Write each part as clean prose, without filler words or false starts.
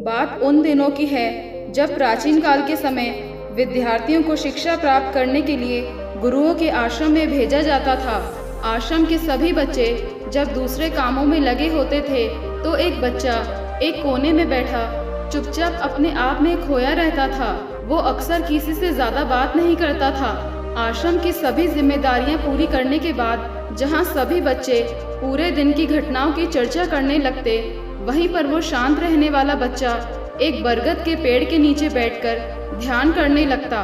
बात उन दिनों की है जब प्राचीन काल के समय विद्यार्थियों को शिक्षा प्राप्त करने के लिए गुरुओं के आश्रम में भेजा जाता था। आश्रम के सभी बच्चे जब दूसरे कामों में लगे होते थे तो एक बच्चा एक कोने में बैठा चुपचाप अपने आप में खोया रहता था। वो अक्सर किसी से ज़्यादा बात नहीं करता था। आश्रम की सभी जिम्मेदारियां पूरी करने के बाद जहां सभी बच्चे पूरे दिन की घटनाओं की चर्चा करने लगते, वहीं पर वो शांत रहने वाला बच्चा एक बरगद के पेड़ के नीचे बैठकर ध्यान करने लगता।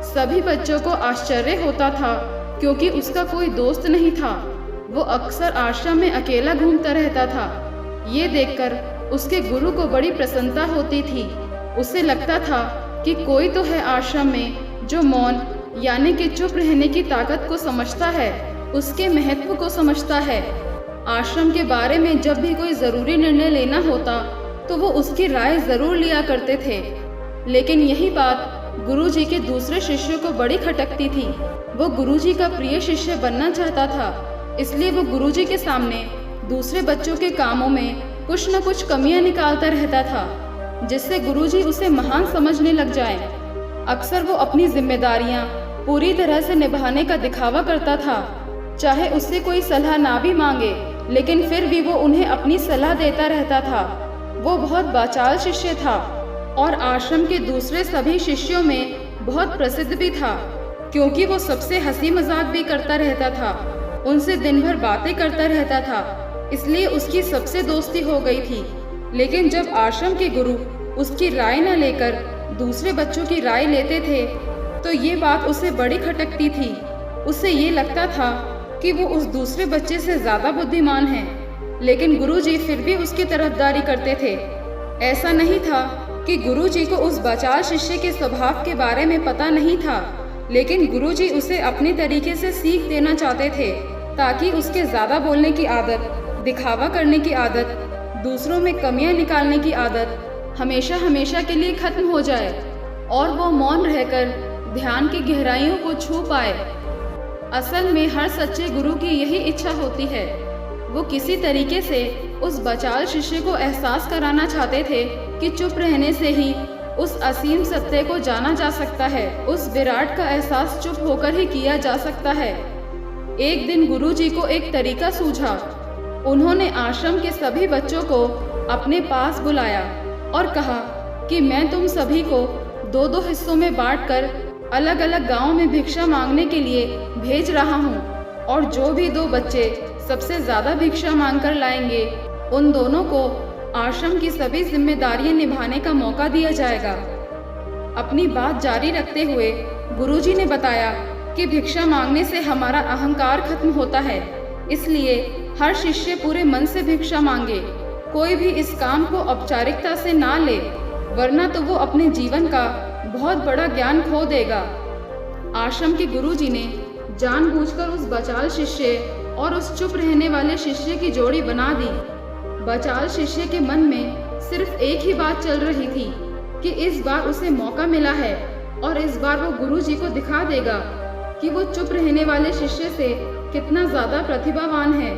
सभी बच्चों को आश्चर्य होता था क्योंकि उसका कोई दोस्त नहीं था। वो अक्सर आश्रम में अकेला घूमता रहता था। ये देखकर उसके गुरु को बड़ी प्रसन्नता होती थी। उसे लगता था कि कोई तो है आश्रम में जो मौन यानी कि चुप रहने की ताकत को समझता है, उसके महत्व को समझता है। आश्रम के बारे में जब भी कोई ज़रूरी निर्णय लेना होता तो वो उसकी राय ज़रूर लिया करते थे। लेकिन यही बात गुरुजी के दूसरे शिष्यों को बड़ी खटकती थी। वो गुरुजी का प्रिय शिष्य बनना चाहता था, इसलिए वो गुरुजी के सामने दूसरे बच्चों के कामों में कुछ न कुछ कमियां निकालता रहता था, जिससे गुरुजी उसे महान समझने लग जाएं। अक्सर वो अपनी जिम्मेदारियां पूरी तरह से निभाने का दिखावा करता था, चाहे उससे कोई सलाह ना भी मांगे, लेकिन फिर भी वो उन्हें अपनी सलाह देता रहता था। वो बहुत बाचाल शिष्य था और आश्रम के दूसरे सभी शिष्यों में बहुत प्रसिद्ध भी था, क्योंकि वो सबसे हंसी मजाक भी करता रहता था, उनसे दिन भर बातें करता रहता था, इसलिए उसकी सबसे दोस्ती हो गई थी। लेकिन जब आश्रम के गुरु उसकी राय न लेकर दूसरे बच्चों की राय लेते थे तो ये बात उसे बड़ी खटकती थी। उसे ये लगता था कि वो उस दूसरे बच्चे से ज़्यादा बुद्धिमान है, लेकिन गुरुजी फिर भी उसकी तरफदारी करते थे। ऐसा नहीं था कि गुरुजी को उस बाचाल शिष्य के स्वभाव के बारे में पता नहीं था, लेकिन गुरुजी उसे अपने तरीके से सीख देना चाहते थे ताकि उसके ज़्यादा बोलने की आदत, दिखावा करने की आदत, दूसरों में कमियां निकालने की आदत हमेशा हमेशा के लिए खत्म हो जाए और वो मौन रहकर ध्यान की गहराइयों को छू पाए। असल में हर सच्चे गुरु की यही इच्छा होती है। वो किसी तरीके से उस बाचाल शिष्य को एहसास कराना चाहते थे कि चुप रहने से ही उस असीम सत्य को जाना जा सकता है, उस विराट का एहसास चुप होकर ही किया जा सकता है। एक दिन गुरुजी को एक तरीका सूझा। उन्होंने आश्रम के सभी बच्चों को अपने पास बुलाया और कहा कि मैं तुम सभी को दो दो हिस्सों में बांटकर अलग अलग गांव में भिक्षा मांगने के लिए भेज रहा हूँ, और जो भी दो बच्चे सबसे ज़्यादा भिक्षा मांगकर लाएंगे उन दोनों को आश्रम की सभी जिम्मेदारियां निभाने का मौका दिया जाएगा। अपनी बात जारी रखते हुए गुरुजी ने बताया कि भिक्षा मांगने से हमारा अहंकार खत्म होता है, इसलिए हर शिष्य पूरे मन से भिक्षा मांगे। कोई भी इस काम को औपचारिकता से ना ले, वरना तो वो अपने जीवन का बहुत बड़ा ज्ञान खो देगा। आश्रम के गुरुजी ने जानबूझकर उस बाचाल शिष्य और उस चुप रहने वाले शिष्य की जोड़ी बना दी। बाचाल शिष्य के मन में सिर्फ एक ही बात चल रही थी कि इस बार उसे मौका मिला है और इस बार वो गुरुजी को दिखा देगा कि वो चुप रहने वाले शिष्य से कितना ज़्यादा प्रतिभावान है।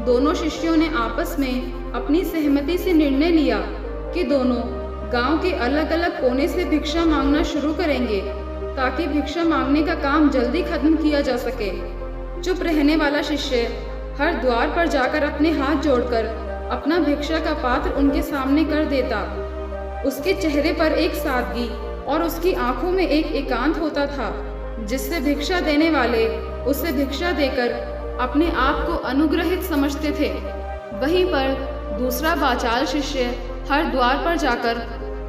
दोनों शिष्यों ने आपस में अपनी सहमति से निर्णय लिया कि दोनों गांव के अलग अलग कोने से भिक्षा मांगना शुरू करेंगे ताकि भिक्षा मांगने का काम जल्दी खत्म किया जा सके। चुप रहने वाला शिष्य हर द्वार पर जाकर अपने हाथ जोड़कर अपना भिक्षा का पात्र उनके सामने कर देता। उसके चेहरे पर एक सादगी और उसकी आंखों में एक एकांत होता था, जिससे भिक्षा देने वाले उसे भिक्षा देकर अपने आप को अनुग्रहित समझते थे। वहीं पर दूसरा बाचाल शिष्य हर द्वार पर जाकर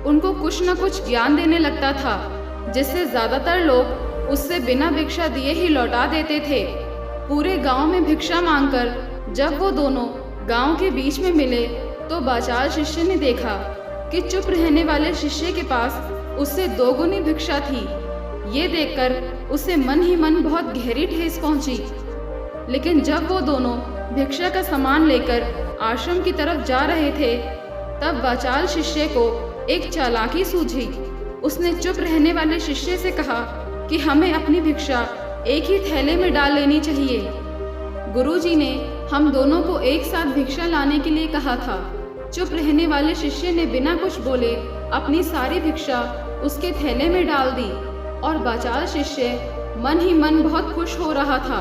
उनको कुछ न कुछ ज्ञान देने लगता था, जिससे ज़्यादातर लोग उससे बिना भिक्षा दिए ही लौटा देते थे। पूरे गांव में भिक्षा मांगकर जब वो दोनों गांव के बीच में मिले तो बाचाल शिष्य ने देखा कि चुप रहने वाले शिष्य के पास उससे दोगुनी भिक्षा थी। ये देखकर उसे मन ही मन बहुत गहरी ठेस पहुंची। लेकिन जब वो दोनों भिक्षा का सामान लेकर आश्रम की तरफ जा रहे थे तब बाचाल शिष्य को एक चालाकी सूझी। उसने चुप रहने वाले शिष्य से कहा कि हमें अपनी भिक्षा एक ही थैले में डाल लेनी चाहिए। गुरुजी ने हम दोनों को एक साथ भिक्षा लाने के लिए कहा था। चुप रहने वाले शिष्य ने बिना कुछ बोले अपनी सारी भिक्षा उसके थैले में डाल दी और वाचाल शिष्य मन ही मन बहुत खुश हो रहा था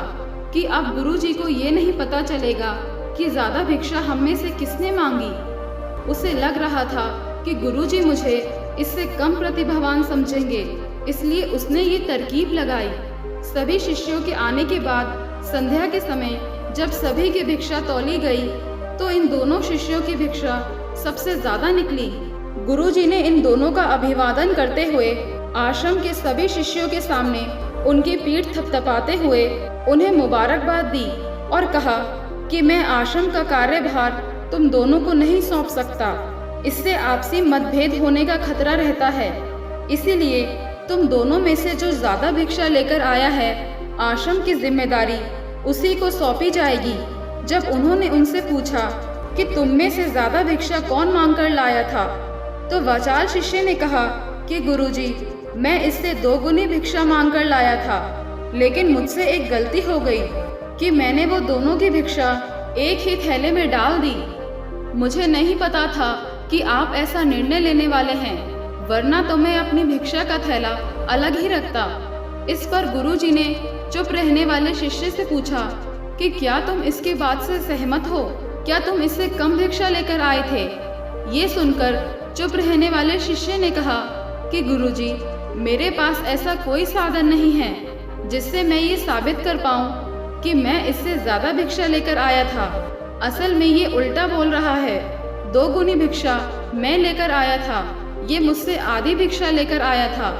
कि अब गुरुजी को ये नहीं पता चलेगा कि ज्यादा भिक्षा हम में से किसने मांगी। उसे लग रहा था कि गुरुजी मुझे इससे कम प्रतिभावान समझेंगे, इसलिए उसने ये तरकीब लगाई। सभी शिष्यों के आने के बाद संध्या के समय जब सभी की भिक्षा तौली गई तो इन दोनों शिष्यों की भिक्षा सबसे ज्यादा निकली। गुरुजी ने इन दोनों का अभिवादन करते हुए आश्रम के सभी शिष्यों के सामने उनकी पीठ थपथपाते हुए उन्हें मुबारकबाद दी और कहा कि मैं आश्रम का कार्यभार तुम दोनों को नहीं सौंप सकता, इससे आपसी मतभेद होने का खतरा रहता है। इसीलिए तुम दोनों में से जो ज्यादा भिक्षा लेकर आया है, आश्रम की जिम्मेदारी उसी को सौंपी जाएगी। जब उन्होंने उनसे पूछा कि तुम में से ज्यादा भिक्षा कौन मांग कर लाया था, तो वाचाल शिष्य ने कहा कि गुरुजी, मैं इससे 2 गुनी भिक्षा मांग कर लाया था, लेकिन मुझसे एक गलती हो गई कि मैंने वो दोनों की भिक्षा एक ही थैले में डाल दी। मुझे नहीं पता था कि आप ऐसा निर्णय लेने वाले हैं, वरना तो मैं अपनी भिक्षा का थैला अलग ही रखता। इस पर गुरुजी ने चुप रहने वाले शिष्य से पूछा कि क्या तुम इसके बात से सहमत हो? क्या तुम इससे कम भिक्षा लेकर आए थे? ये सुनकर चुप रहने वाले शिष्य ने कहा कि गुरुजी, मेरे पास ऐसा कोई साधन नहीं है जिससे मैं ये साबित कर पाऊं कि मैं इससे ज्यादा भिक्षा लेकर आया था। असल में ये उल्टा बोल रहा है। 2 गुनी भिक्षा मैं लेकर आया था, ये मुझसे आधी भिक्षा लेकर आया था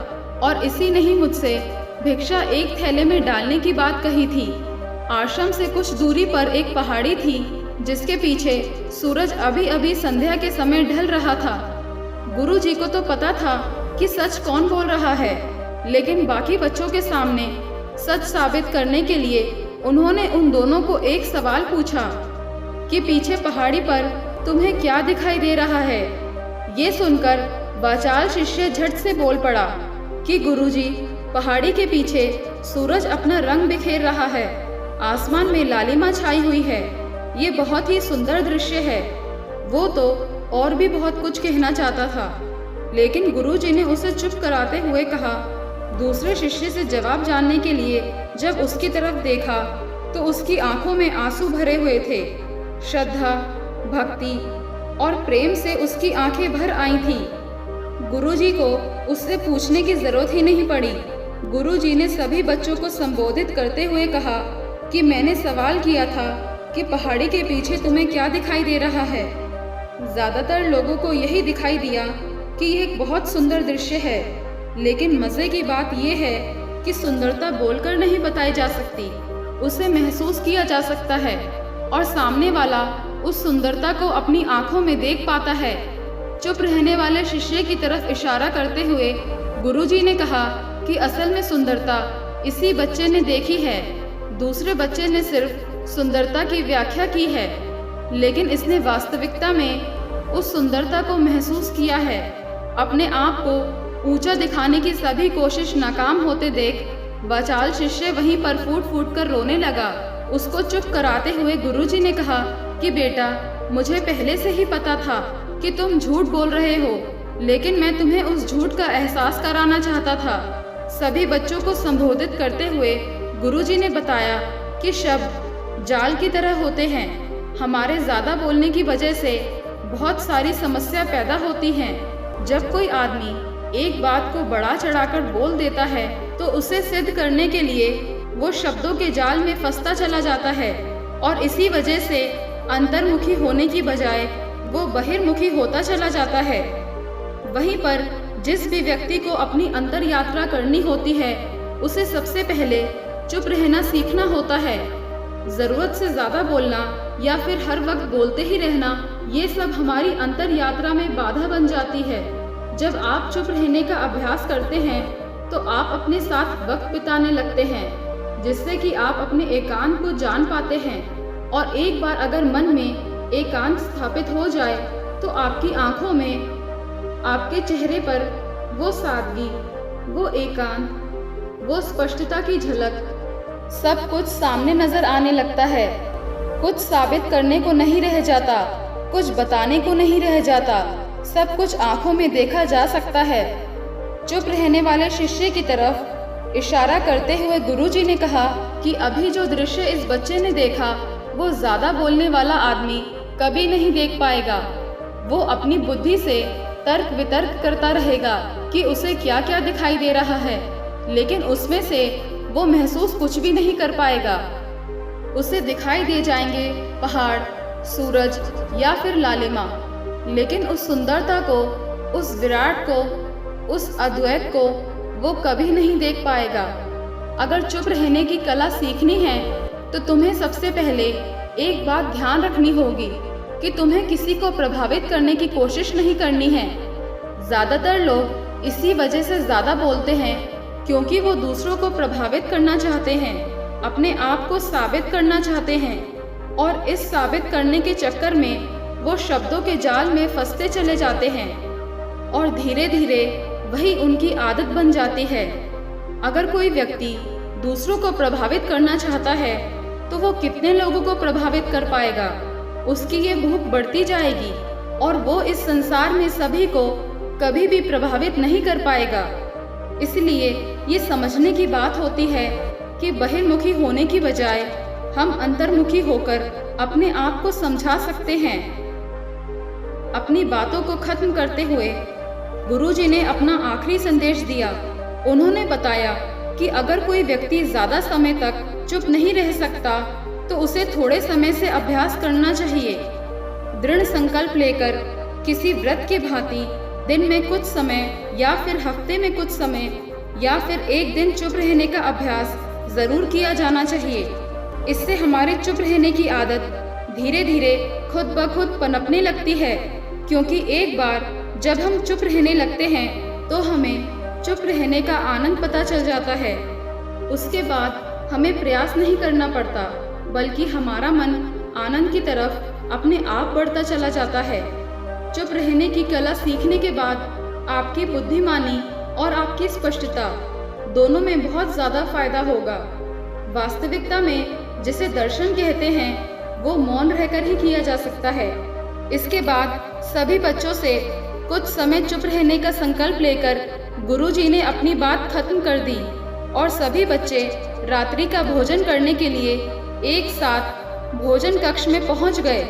और इसी ने ही मुझसे भिक्षा एक थैले में डालने की बात कही थी। आश्रम से कुछ दूरी पर एक पहाड़ी थी जिसके पीछे सूरज अभी अभी संध्या के समय ढल रहा था। गुरुजी को तो पता था कि सच कौन बोल रहा है, लेकिन बाकी बच्चों के सामने सच साबित करने के लिए उन्होंने उन दोनों को एक सवाल पूछा कि पीछे पहाड़ी पर तुम्हें क्या दिखाई दे रहा है। ये सुनकर वाचाल शिष्य झट से बोल पड़ा कि गुरुजी, पहाड़ी के पीछे सूरज अपना रंग बिखेर रहा है, आसमान में लालिमा छाई हुई है, ये बहुत ही सुंदर दृश्य है। वो तो और भी बहुत कुछ कहना चाहता था, लेकिन गुरुजी ने उसे चुप कराते हुए कहा। दूसरे शिष्य से जवाब जानने के लिए जब उसकी तरफ देखा तो उसकी आंखों में आंसू भरे हुए थे। श्रद्धा, भक्ति और प्रेम से उसकी आंखें भर आई थी। गुरुजी को उससे पूछने की जरूरत ही नहीं पड़ी। गुरुजी ने सभी बच्चों को संबोधित करते हुए कहा कि मैंने सवाल किया था कि पहाड़ी के पीछे तुम्हें क्या दिखाई दे रहा है। ज्यादातर लोगों को यही दिखाई दिया कि यह एक बहुत सुंदर दृश्य है, लेकिन मजे की बात यह है कि सुंदरता बोलकर नहीं बताई जा सकती, उसे महसूस किया जा सकता है और सामने वाला उस सुंदरता को अपनी आंखों में देख पाता है। चुप रहने वाले शिष्य की तरफ इशारा करते हुए गुरुजी ने कहा कि असल में सुंदरता इसी बच्चे ने देखी है, दूसरे बच्चे ने सिर्फ सुंदरता की व्याख्या की है, लेकिन इसने वास्तविकता में उस सुंदरता को महसूस किया है। अपने आप को ऊंचा दिखाने की सभी कोशिश नाकाम होते देख वाचाल शिष्य वहीं पर फूट फूट कर रोने लगा। उसको चुप कराते हुए गुरुजी ने कहा कि बेटा, मुझे पहले से ही पता था कि तुम झूठ बोल रहे हो, लेकिन मैं तुम्हें उस झूठ का एहसास कराना चाहता था। सभी बच्चों को संबोधित करते हुए गुरुजी ने बताया कि शब्द जाल की तरह होते हैं, हमारे ज्यादा बोलने की वजह से बहुत सारी समस्या पैदा होती हैं। जब कोई आदमी एक बात को बढ़ा चढ़ाकर बोल देता है तो उसे सिद्ध करने के लिए वो शब्दों के जाल में फंसता चला जाता है और इसी वजह से अंतर्मुखी होने की बजाय वो बहिर्मुखी होता चला जाता है। वहीं पर जिस भी व्यक्ति को अपनी अंतर यात्रा करनी होती है उसे सबसे पहले चुप रहना सीखना होता है। जरूरत से ज्यादा बोलना या फिर हर वक्त बोलते ही रहना, ये सब हमारी अंतर यात्रा में बाधा बन जाती है। जब आप चुप रहने का अभ्यास करते हैं तो आप अपने साथ वक्त बिताने लगते हैं, जिससे कि आप अपने एकांत को जान पाते हैं। और एक बार अगर मन में एकांत स्थापित हो जाए तो आपकी आंखों में, आपके चेहरे पर वो सादगी, वो एकांत, वो स्पष्टता की झलक, सब कुछ सामने नजर आने लगता है। कुछ साबित करने को नहीं रह जाता, कुछ बताने को नहीं रह जाता, सब कुछ आंखों में देखा जा सकता है। चुप रहने वाले शिष्य की तरफ इशारा करते हुए गुरुजी ने कहा कि अभी जो दृश्य इस बच्चे ने देखा वो ज्यादा बोलने वाला आदमी कभी नहीं देख पाएगा। वो अपनी बुद्धि से तर्क वितर्क करता रहेगा कि उसे क्या क्या दिखाई दे रहा है, लेकिन उसमें से वो महसूस कुछ भी नहीं कर पाएगा। उसे दिखाई दे जाएंगे पहाड़, सूरज या फिर लालिमा, लेकिन उस सुंदरता को, उस विराट को, उस अद्वैत को वो कभी नहीं देख पाएगा। अगर चुप रहने की कला सीखनी है तो तुम्हें सबसे पहले एक बात ध्यान रखनी होगी कि तुम्हें किसी को प्रभावित करने की कोशिश नहीं करनी है। ज़्यादातर लोग इसी वजह से ज़्यादा बोलते हैं क्योंकि वो दूसरों को प्रभावित करना चाहते हैं, अपने आप को साबित करना चाहते हैं, और इस साबित करने के चक्कर में वो शब्दों के जाल में फंसते चले जाते हैं और धीरे धीरे वही उनकी आदत बन जाती है। अगर कोई व्यक्ति दूसरों को प्रभावित करना चाहता है तो वो कितने लोगों को प्रभावित कर पाएगा। उसकी ये भूख बढ़ती जाएगी और वो इस संसार में सभी को कभी भी प्रभावित नहीं कर पाएगा। इसलिए ये समझने की बात होती है कि बहिर्मुखी होने की बजाय हम अंतर्मुखी होकर अपने आप को समझा सकते हैं। अपनी बातों को खत्म करते हुए गुरुजी ने अपना आखिरी संदेश दिया। उन्होंने बताया कि अगर कोई व्यक्ति ज़्यादा समय तक चुप नहीं रह सकता तो उसे थोड़े समय से अभ्यास करना चाहिए। दृढ़ संकल्प लेकर किसी व्रत के भांति दिन में कुछ समय या फिर हफ्ते में कुछ समय या फिर एक दिन चुप रहने का अभ्यास ज़रूर किया जाना चाहिए। इससे हमारे चुप रहने की आदत धीरे धीरे खुद ब खुद पनपने लगती है, क्योंकि एक बार जब हम चुप रहने लगते हैं तो हमें चुप रहने का आनंद पता चल जाता है। उसके बाद हमें प्रयास नहीं करना पड़ता, बल्कि हमारा मन आनंद की तरफ अपने आप बढ़ता चला जाता है। चुप रहने की कला सीखने के बाद आपकी बुद्धिमानी और आपकी स्पष्टता दोनों में बहुत ज़्यादा फायदा होगा। वास्तविकता में जिसे दर्शन कहते हैं वो मौन रहकर ही किया जा सकता है। इसके बाद सभी बच्चों से कुछ समय चुप रहने का संकल्प लेकर गुरुजी ने अपनी बात खत्म कर दी और सभी बच्चे रात्रि का भोजन करने के लिए एक साथ भोजन कक्ष में पहुंच गए।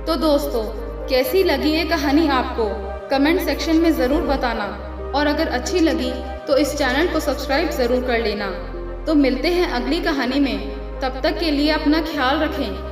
तो दोस्तों, कैसी लगी ये कहानी आपको कमेंट सेक्शन में ज़रूर बताना, और अगर अच्छी लगी तो इस चैनल को सब्सक्राइब ज़रूर कर लेना। तो मिलते हैं अगली कहानी में, तब तक के लिए अपना ख्याल रखें।